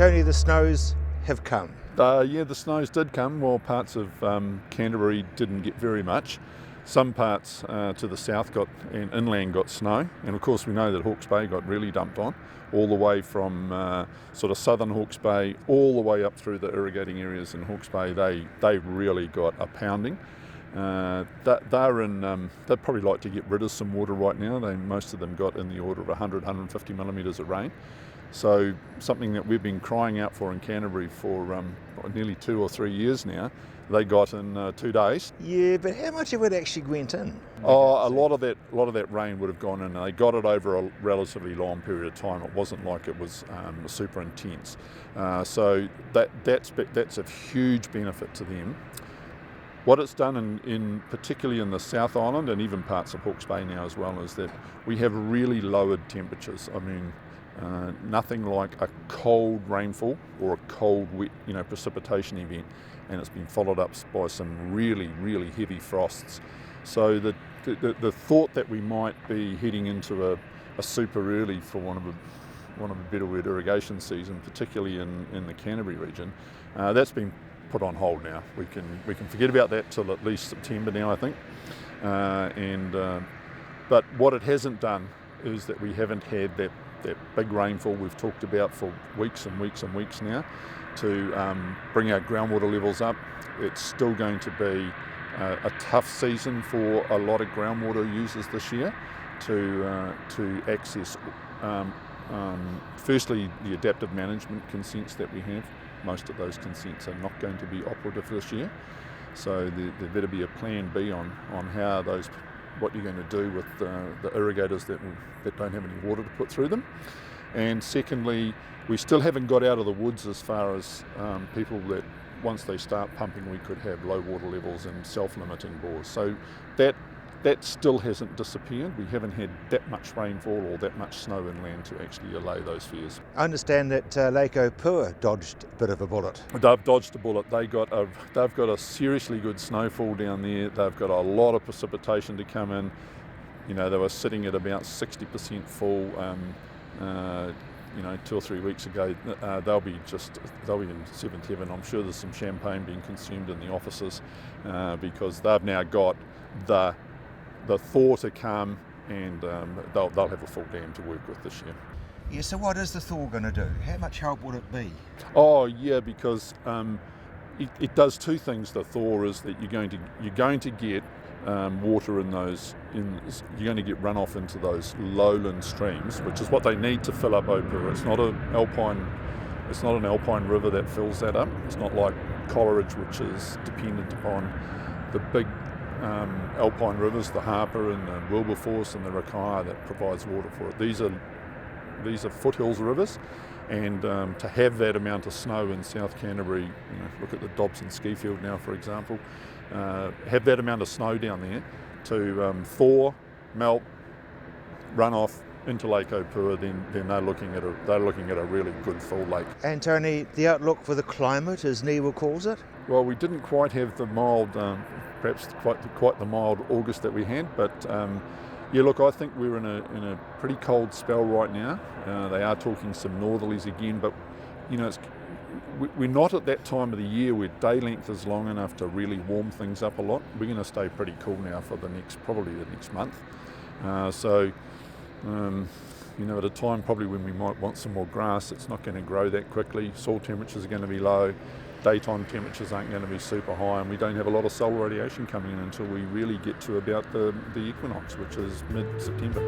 Tony, the snows have come. Yeah, the snows did come. Well, parts of Canterbury didn't get very much. Some parts to the south and inland got snow, and of course we know that Hawke's Bay got really dumped on, all the way from sort of southern Hawke's Bay all the way up through the irrigating areas in Hawke's Bay. They really got a pounding. They'd probably like to get rid of some water right now. Most of them got in the order of 150 millimetres of rain. So something that we've been crying out for in Canterbury for nearly 2 or 3 years now, they got in 2 days. Yeah, but how much of it actually went in? Oh, a lot of that rain would have gone in. They got it over a relatively long period of time. It wasn't like it was super intense. So that's a huge benefit to them. What it's done particularly in the South Island and even parts of Hawke's Bay now as well, is that we have really lowered temperatures. I mean, nothing like a cold rainfall or a cold wet precipitation event, and it's been followed up by some really, really heavy frosts. So the thought that we might be heading into a super early, for one of a better word, irrigation season, particularly in the Canterbury region, that's been put on hold now. We can forget about that till at least September now, I think. But what it hasn't done is that we haven't had that big rainfall we've talked about for weeks and weeks and weeks now to bring our groundwater levels up. It's still going to be a tough season for a lot of groundwater users this year to access firstly the adaptive management consents that we have. Most of those consents are not going to be operative this year, so there better be a plan B on how what you're going to do with the irrigators that don't have any water to put through them. And secondly, we still haven't got out of the woods as far as people that once they start pumping we could have low water levels and self-limiting bores. So that still hasn't disappeared. We haven't had that much rainfall or that much snow inland to actually allay those fears. I understand that Lake Opua dodged a bit of a bullet. They've dodged a bullet. They've got a seriously good snowfall down there. They've got a lot of precipitation to come in. They were sitting at about 60% full 2 or 3 weeks ago. They'll be in seventh heaven. I'm sure there's some champagne being consumed in the offices because they've now got the thaw to come, and they'll have a full dam to work with this year. Yeah, so what is the thaw going to do? How much help would it be? Oh yeah, because it does two things. The thaw is that you're going to get water in those. You're going to get runoff into those lowland streams, which is what they need to fill up Opua. It's not an alpine river that fills that up. It's not like Coleridge, which is dependent upon the big alpine rivers, the Harper and the Wilberforce and the Rakaia, that provides water for it. These are foothills rivers, and to have that amount of snow in South Canterbury, look at the Dobson ski field now, for example, have that amount of snow down there to thaw, melt, run off into Lake Opua, then they're looking at a really good full lake. And Tony, the outlook for the climate, as Niwa calls it? Well, we didn't quite have the mild, perhaps quite the mild August that we had, but yeah, look, I think we're in a pretty cold spell right now. They are talking some northerlies again, but we're not at that time of the year where day length is long enough to really warm things up a lot. We're going to stay pretty cool now for probably the next month. At a time probably when we might want some more grass, it's not going to grow that quickly. Soil temperatures are going to be low. Daytime temperatures aren't going to be super high, and we don't have a lot of solar radiation coming in until we really get to about the equinox, which is mid-September.